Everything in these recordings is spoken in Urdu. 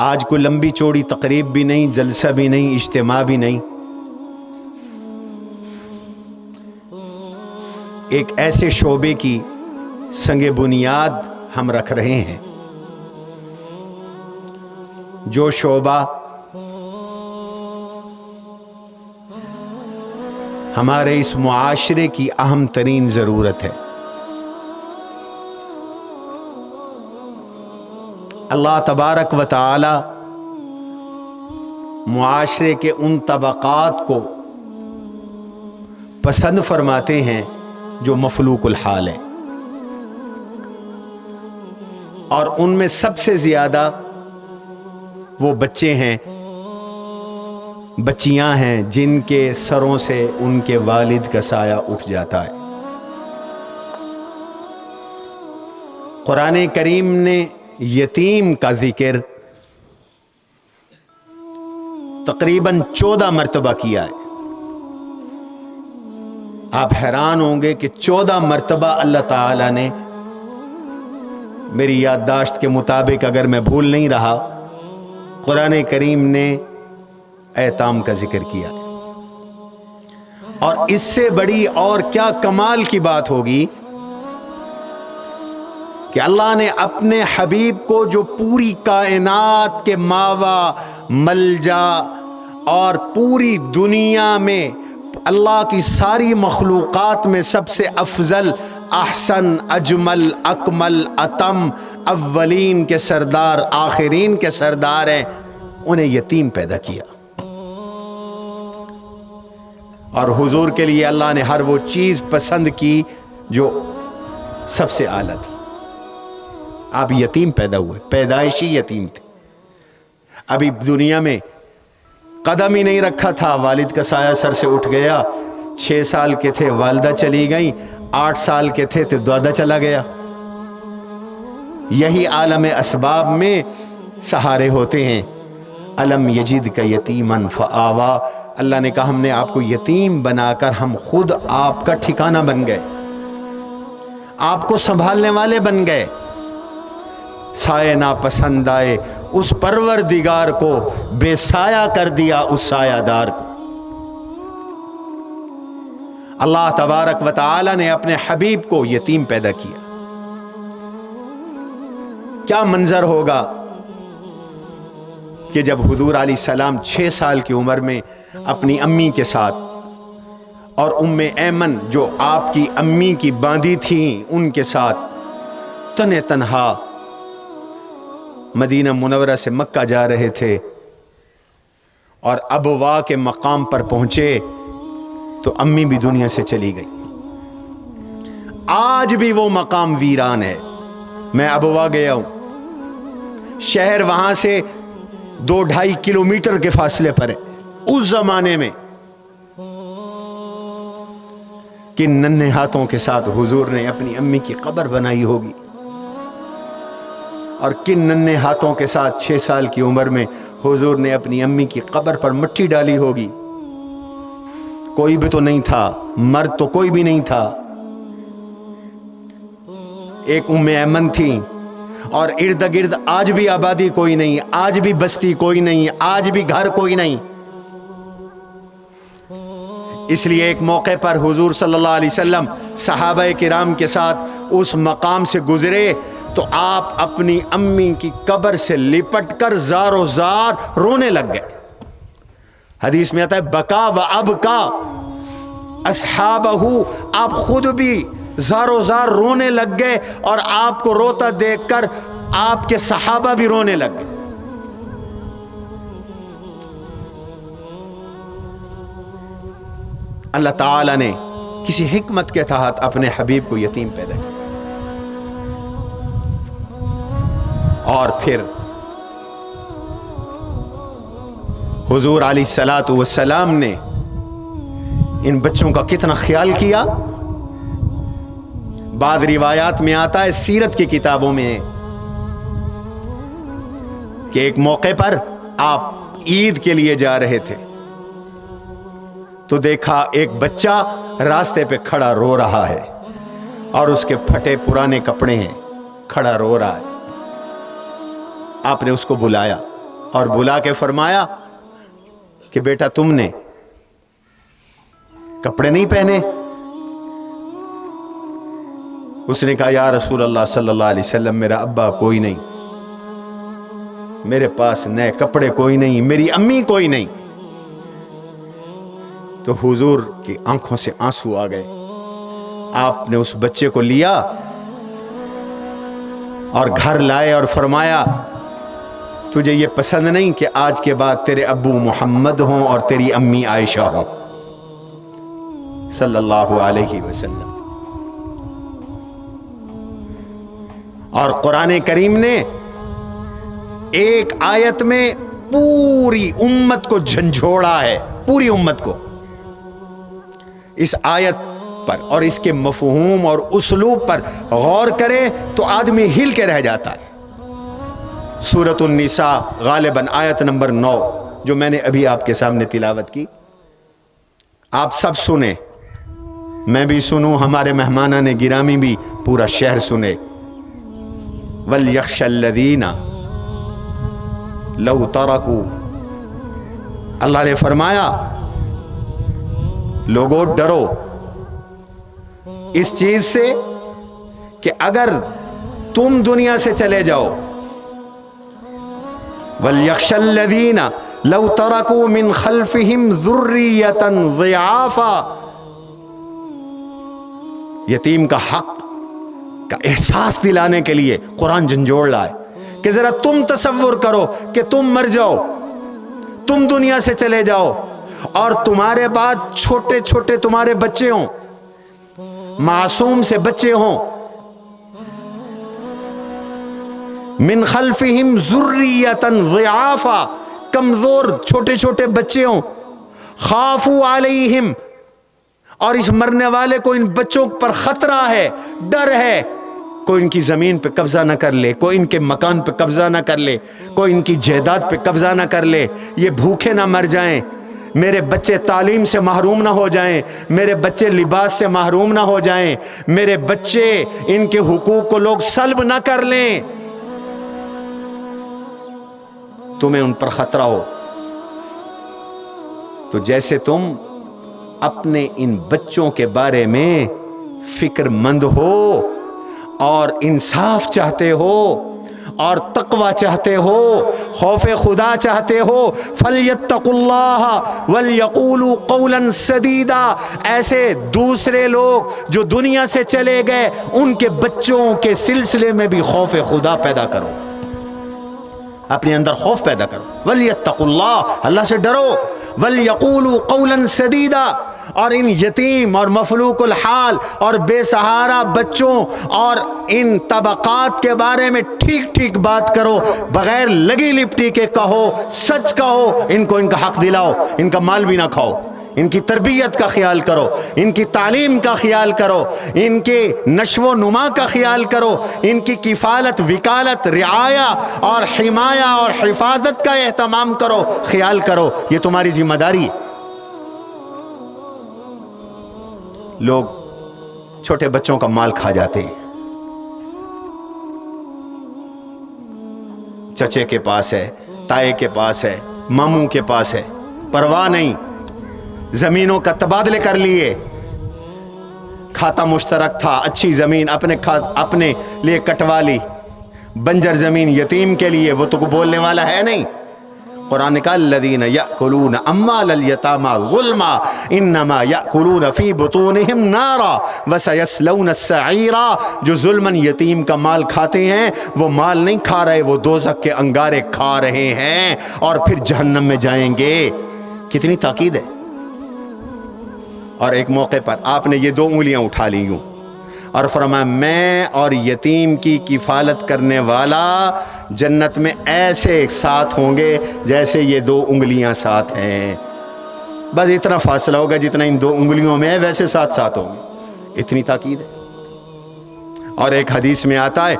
آج کوئی لمبی چوڑی تقریب بھی نہیں، جلسہ بھی نہیں، اجتماع بھی نہیں، ایک ایسے شعبے کی سنگ بنیاد ہم رکھ رہے ہیں جو شعبہ ہمارے اس معاشرے کی اہم ترین ضرورت ہے۔ اللہ تبارک و تعالی معاشرے کے ان طبقات کو پسند فرماتے ہیں جو مفلوق الحال ہیں، اور ان میں سب سے زیادہ وہ بچے ہیں، بچیاں ہیں جن کے سروں سے ان کے والد کا سایہ اٹھ جاتا ہے۔ قرآن کریم نے یتیم کا ذکر تقریباً 14 مرتبہ کیا ہے۔ آپ حیران ہوں گے کہ 14 مرتبہ اللہ تعالیٰ نے، میری یادداشت کے مطابق اگر میں بھول نہیں رہا، قرآن کریم نے ایتام کا ذکر کیا ہے۔ اور اس سے بڑی اور کیا کمال کی بات ہوگی کہ اللہ نے اپنے حبیب کو، جو پوری کائنات کے ماوا ملجا اور پوری دنیا میں اللہ کی ساری مخلوقات میں سب سے افضل، احسن، اجمل، اکمل، اتم، اولین کے سردار، آخرین کے سردار ہیں، انہیں یتیم پیدا کیا۔ اور حضور کے لیے اللہ نے ہر وہ چیز پسند کی جو سب سے اعلیٰ تھی۔ آپ یتیم پیدا ہوئے، پیدائشی یتیم تھے، ابھی دنیا میں قدم ہی نہیں رکھا تھا، والد کا سایہ سر سے اٹھ گیا۔ 6 سال کے تھے والدہ چلی گئیں، 8 سال کے تھے تو دادا چلا گیا۔ یہی عالم اسباب میں سہارے ہوتے ہیں۔ الم یجد کا یتیمن فآوا، اللہ نے کہا ہم نے آپ کو یتیم بنا کر ہم خود آپ کا ٹھکانہ بن گئے، آپ کو سنبھالنے والے بن گئے۔ سایہ ناپسند آئے، اس پروردگار کو بے سایہ کر دیا، اس سایہ دار کو۔ اللہ تبارک و تعالی نے اپنے حبیب کو یتیم پیدا کیا۔ کیا منظر ہوگا کہ جب حضور علیہ السلام 6 سال کی عمر میں اپنی امی کے ساتھ، اور ام ایمن جو آپ کی امی کی باندھی تھیں ان کے ساتھ تنہا تنہا مدینہ منورہ سے مکہ جا رہے تھے، اور ابوا کے مقام پر پہنچے تو امی بھی دنیا سے چلی گئی۔ آج بھی وہ مقام ویران ہے۔ میں ابوا گیا ہوں، شہر وہاں سے 2-2.5 کلومیٹر کے فاصلے پر ہے۔ اس زمانے میں کن ننھے ہاتھوں کے ساتھ حضور نے اپنی امی کی قبر بنائی ہوگی، اور کن ننھے ہاتھوں کے ساتھ 6 سال کی عمر میں حضور نے اپنی امی کی قبر پر مٹی ڈالی ہوگی۔ کوئی بھی تو نہیں تھا، مرد تو کوئی بھی نہیں تھا۔ ایک ام ایمن تھی، اور ارد گرد آج بھی آبادی کوئی نہیں، آج بھی بستی کوئی نہیں، آج بھی گھر کوئی نہیں۔ اس لیے ایک موقع پر حضور صلی اللہ علیہ وسلم صحابہ کرام کے ساتھ اس مقام سے گزرے تو آپ اپنی امی کی قبر سے لپٹ کر زار و زار رونے لگ گئے۔ حدیث میں آتا ہے بکا و ابکا اصحابہ، آپ خود بھی زار و زار رونے لگ گئے، اور آپ کو روتا دیکھ کر آپ کے صحابہ بھی رونے لگ گئے۔ اللہ تعالی نے کسی حکمت کے تحت اپنے حبیب کو یتیم پیدا کیا، اور پھر حضور علیہ الصلاۃ والسلام نے ان بچوں کا کتنا خیال کیا۔ بعض روایات میں آتا ہے، سیرت کی کتابوں میں ہے کہ ایک موقع پر آپ عید کے لیے جا رہے تھے تو دیکھا ایک بچہ راستے پہ کھڑا رو رہا ہے، اور اس کے پھٹے پرانے کپڑے ہیں، کھڑا رو رہا ہے۔ آپ نے اس کو بلایا، اور بلا کے فرمایا کہ بیٹا تم نے کپڑے نہیں پہنے؟ اس نے کہا یا رسول اللہ صلی اللہ علیہ وسلم میرا ابا کوئی نہیں، میرے پاس نئے کپڑے کوئی نہیں، میری امی کوئی نہیں۔ تو حضور کی آنکھوں سے آنسو آ گئے۔ آپ نے اس بچے کو لیا اور گھر لائے اور فرمایا تجھے یہ پسند نہیں کہ آج کے بعد تیرے ابو محمد ہوں اور تیری امی عائشہ ہوں صلی اللہ علیہ وسلم۔ اور قرآن کریم نے ایک آیت میں پوری امت کو جھنجھوڑا ہے، پوری امت کو۔ اس آیت پر اور اس کے مفہوم اور اسلوب پر غور کرے تو آدمی ہل کے رہ جاتا ہے۔ سورۃ النساء غالباً آیت نمبر 9 جو میں نے ابھی آپ کے سامنے تلاوت کی، آپ سب سنیں، میں بھی سنوں، ہمارے مہمانان گرامی بھی، پورا شہر سنے۔ وَلْيَخْشَ الَّذِينَ لَوْ تَرَكُوا، اللہ نے فرمایا لوگوں ڈرو اس چیز سے کہ اگر تم دنیا سے چلے جاؤ، وَلْيَخْشَ الَّذِينَ لَوْ تَرَكُوا مِنْ خَلْفِهِمْ ذُرِّيَّةً ضِعَافًا، یتیم کا حق کا احساس دلانے کے لیے قرآن جھنجھوڑ رہا ہے کہ ذرا تم تصور کرو کہ تم مر جاؤ، تم دنیا سے چلے جاؤ اور تمہارے بعد چھوٹے چھوٹے تمہارے بچے ہوں، معصوم سے بچے ہوں، من خلفہم ذریۃ ضعافا، کمزور چھوٹے چھوٹے بچے ہوں، خافوا علیہم، اور اس مرنے والے کو ان بچوں پر خطرہ ہے، ڈر ہے، کوئی ان کی زمین پہ قبضہ نہ کر لے، کوئی ان کے مکان پہ قبضہ نہ کر لے، کوئی ان کی جائیداد پہ قبضہ نہ کر لے، یہ بھوکے نہ مر جائیں، میرے بچے تعلیم سے محروم نہ ہو جائیں، میرے بچے لباس سے محروم نہ ہو جائیں، میرے بچے ان کے حقوق کو لوگ سلب نہ کر لیں، تمہیں ان پر خطرہ ہو تو جیسے تم اپنے ان بچوں کے بارے میں فکر مند ہو اور انصاف چاہتے ہو اور تقوی چاہتے ہو، خوف خدا چاہتے ہو، فَلْيَتَّقُوا اللَّهَ وَلْيَقُولُوا قَوْلًا سَدِيدًا، ایسے دوسرے لوگ جو دنیا سے چلے گئے ان کے بچوں کے سلسلے میں بھی خوف خدا پیدا کرو، اپنے اندر خوف پیدا کرو۔ وَلْيَتَّقُوا اللَّهَ، اللہ سے ڈرو، وَلْيَقُولُوا قَوْلًا سَدِيدًا، اور ان یتیم اور مفلوق الحال اور بے سہارا بچوں اور ان طبقات کے بارے میں ٹھیک ٹھیک بات کرو، بغیر لگی لپٹی کے کہو، سچ کہو، ان کو ان کا حق دلاؤ، ان کا مال بھی نہ کھاؤ، ان کی تربیت کا خیال کرو، ان کی تعلیم کا خیال کرو، ان کے نشو و نما کا خیال کرو، ان کی کفالت، وکالت، رعایا اور حمایہ اور حفاظت کا اہتمام کرو، خیال کرو، یہ تمہاری ذمہ داری ہے۔ لوگ چھوٹے بچوں کا مال کھا جاتے ہیں، چچے کے پاس ہے، تائے کے پاس ہے، ماموں کے پاس ہے، پرواہ نہیں، زمینوں کا تبادلے کر لیے، کھاتا مشترک تھا، اچھی زمین اپنے لیے کٹوا لی، بنجر زمین یتیم کے لیے، وہ تو کو بولنے والا ہے نہیں۔ قرآن نے کہا الذین یأکلون اموال الیتامی ظلما انما یأکلون فی بطونہم نارا وسیصلون السعیرا، جو ظلماً یتیم کا مال کھاتے ہیں وہ مال نہیں کھا رہے، وہ دوزخ کے انگارے کھا رہے ہیں اور پھر جہنم میں جائیں گے۔ کتنی تاکید ہے۔ اور ایک موقع پر آپ نے یہ 2 انگلیاں اٹھا لی یوں اور فرمایا میں اور یتیم کی کفالت کرنے والا جنت میں ایسے ساتھ ہوں گے جیسے یہ 2 انگلیاں ساتھ ہیں، بس اتنا فاصلہ ہوگا جتنا ان 2 انگلیوں میں ہے، ویسے ساتھ ہوں گے۔ اتنی تاکید ہے۔ اور ایک حدیث میں آتا ہے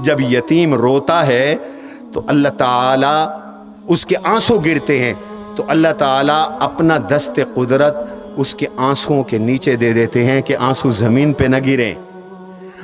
جب یتیم روتا ہے تو اللہ تعالیٰ اس کے آنسو گرتے ہیں تو اللہ تعالیٰ اپنا دست قدرت اس کے آنسوؤں کے نیچے دے دیتے ہیں کہ آنسو زمین پہ نہ گریں،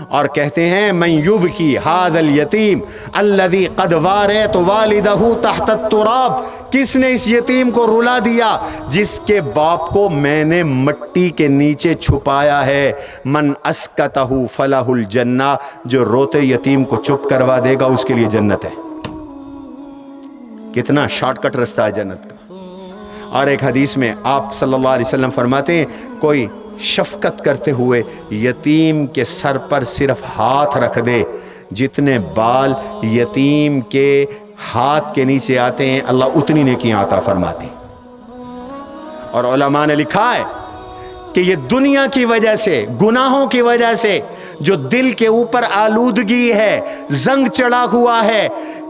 اور کہتے ہیں من یبکی ھذا الیتیم الذی قد واریت والدہ تحت التراب، کس نے اس یتیم کو رلا دیا جس کے باپ کو میں نے مٹی کے نیچے چھپایا ہے؟ من اسکتہ فلہ الجنہ، جو روتے یتیم کو چپ کروا دے گا اس کے لیے جنت ہے۔ کتنا شارٹ کٹ رستہ ہے جنت کا۔ اور ایک حدیث میں آپ صلی اللہ علیہ وسلم فرماتے ہیں کوئی شفقت کرتے ہوئے یتیم کے سر پر صرف ہاتھ رکھ دے، جتنے بال یتیم کے ہاتھ کے نیچے آتے ہیں اللہ اتنی نیکیاں عطا فرماتے ہیں۔ اور علماء نے لکھا ہے کہ یہ دنیا کی وجہ سے، گناہوں کی وجہ سے جو دل کے اوپر آلودگی ہے، زنگ چڑھا ہوا ہے،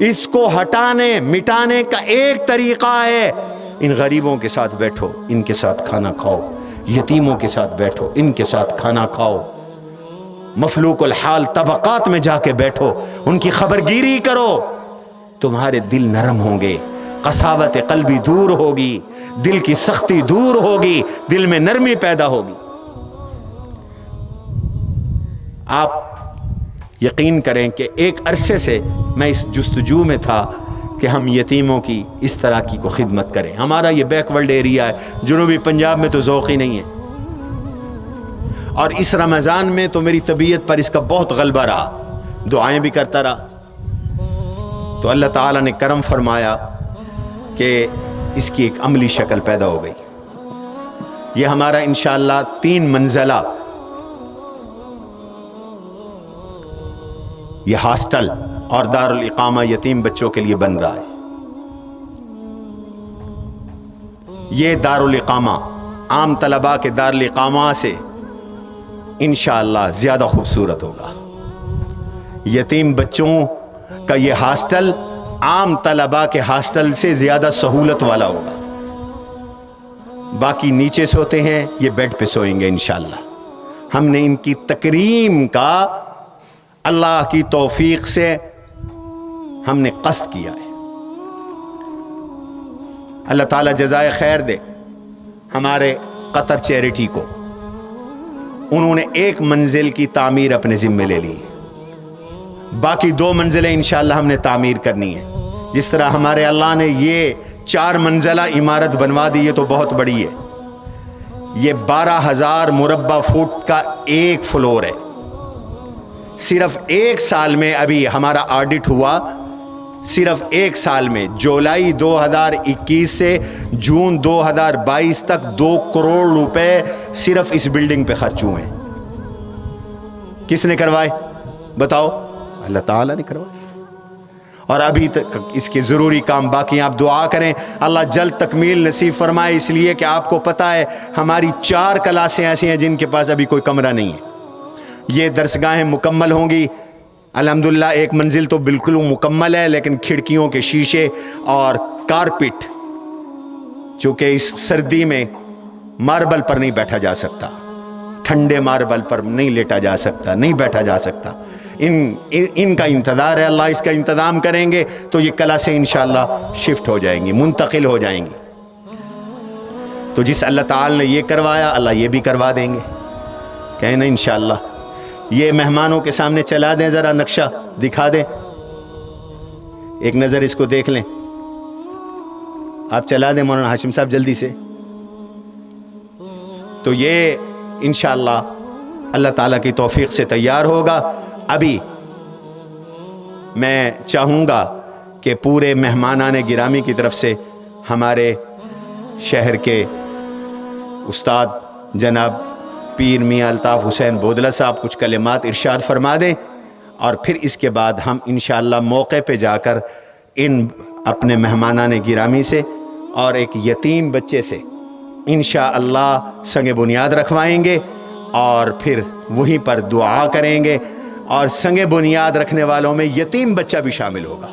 اس کو ہٹانے مٹانے کا ایک طریقہ ہے ان غریبوں کے ساتھ بیٹھو، ان کے ساتھ کھانا کھاؤ، یتیموں کے ساتھ بیٹھو، ان کے ساتھ کھانا کھاؤ، مفلوق الحال طبقات میں جا کے بیٹھو، ان کی خبرگیری کرو، تمہارے دل نرم ہوں گے، قساوت قلبی دور ہوگی، دل کی سختی دور ہوگی، دل میں نرمی پیدا ہوگی۔ آپ یقین کریں کہ ایک عرصے سے میں اس جستجو میں تھا کہ ہم یتیموں کی اس طرح کی کو خدمت کریں۔ ہمارا یہ بیک ورلڈ ایریا ہے، جنوبی پنجاب میں تو ذوق ہی نہیں ہے، اور اس رمضان میں تو میری طبیعت پر اس کا بہت غلبہ رہا، دعائیں بھی کرتا رہا، تو اللہ تعالیٰ نے کرم فرمایا کہ اس کی ایک عملی شکل پیدا ہو گئی۔ یہ ہمارا انشاءاللہ 3 منزلہ یہ ہاسٹل اور دارالاقامہ یتیم بچوں کے لیے بن رہا ہے۔ یہ دارالاقامہ عام طلباء کے دارالاقامہ سے انشاءاللہ زیادہ خوبصورت ہوگا۔ یتیم بچوں کا یہ ہاسٹل عام طلباء کے ہاسٹل سے زیادہ سہولت والا ہوگا۔ باقی نیچے سوتے ہیں، یہ بیڈ پہ سوئیں گے انشاءاللہ۔ ہم نے ان کی تکریم کا اللہ کی توفیق سے ہم نے قصد کیا ہے۔ اللہ تعالیٰ جزائے خیر دے ہمارے قطر چیریٹی کو، انہوں نے 1 منزل کی تعمیر اپنے ذمے لے لی، باقی 2 منزلیں انشاءاللہ ہم نے تعمیر کرنی ہے۔ جس طرح ہمارے اللہ نے یہ 4 منزلہ عمارت بنوا دی، یہ تو بہت بڑی ہے۔ یہ 12,000 مربع فٹ کا 1 فلور ہے۔ صرف 1 سال میں، ابھی ہمارا آڈٹ ہوا، صرف 1 سال میں جولائی 2021 سے جون 2022 تک 2 کروڑ روپے صرف اس بلڈنگ پہ خرچ ہوئے ہیں۔ کس نے کروائے بتاؤ؟ اللہ تعالیٰ نے کروائے، اور ابھی تک اس کے ضروری کام باقی ہیں۔ آپ دعا کریں اللہ جلد تکمیل نصیب فرمائے، اس لیے کہ آپ کو پتہ ہے ہماری 4 کلاسیں ایسی ہیں جن کے پاس ابھی کوئی کمرہ نہیں ہے۔ یہ درسگاہیں مکمل ہوں گی الحمدللہ، 1 منزل تو بالکل مکمل ہے، لیکن کھڑکیوں کے شیشے اور کارپٹ، چونکہ اس سردی میں ماربل پر نہیں بیٹھا جا سکتا، ٹھنڈے ماربل پر نہیں لیٹا جا سکتا، نہیں بیٹھا جا سکتا، ان کا انتظار ہے، اللہ اس کا انتظام کریں گے تو یہ کلاسیں انشاءاللہ شفٹ ہو جائیں گی، منتقل ہو جائیں گی۔ تو جس اللہ تعالی نے یہ کروایا اللہ یہ بھی کروا دیں گے، کہیں نا انشاءاللہ۔ یہ مہمانوں کے سامنے چلا دیں، ذرا نقشہ دکھا دیں، ایک نظر اس کو دیکھ لیں، آپ چلا دیں مولانا ہاشم صاحب جلدی سے۔ تو یہ انشاءاللہ اللہ تعالیٰ کی توفیق سے تیار ہوگا۔ ابھی میں چاہوں گا کہ پورے مہمانان گرامی کی طرف سے ہمارے شہر کے استاد جناب پیر میاں الطاف حسین بودلہ صاحب کچھ کلمات ارشاد فرما دیں، اور پھر اس کے بعد ہم انشاءاللہ موقع پہ جا کر ان اپنے مہمانان گرامی سے اور ایک یتیم بچے سے انشاءاللہ سنگ بنیاد رکھوائیں گے، اور پھر وہیں پر دعا کریں گے، اور سنگ بنیاد رکھنے والوں میں یتیم بچہ بھی شامل ہوگا،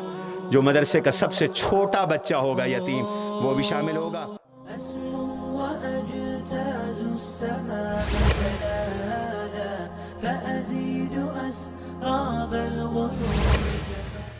جو مدرسے کا سب سے چھوٹا بچہ ہوگا یتیم، وہ بھی شامل ہوگا۔ فأزيد أسراب الغيوم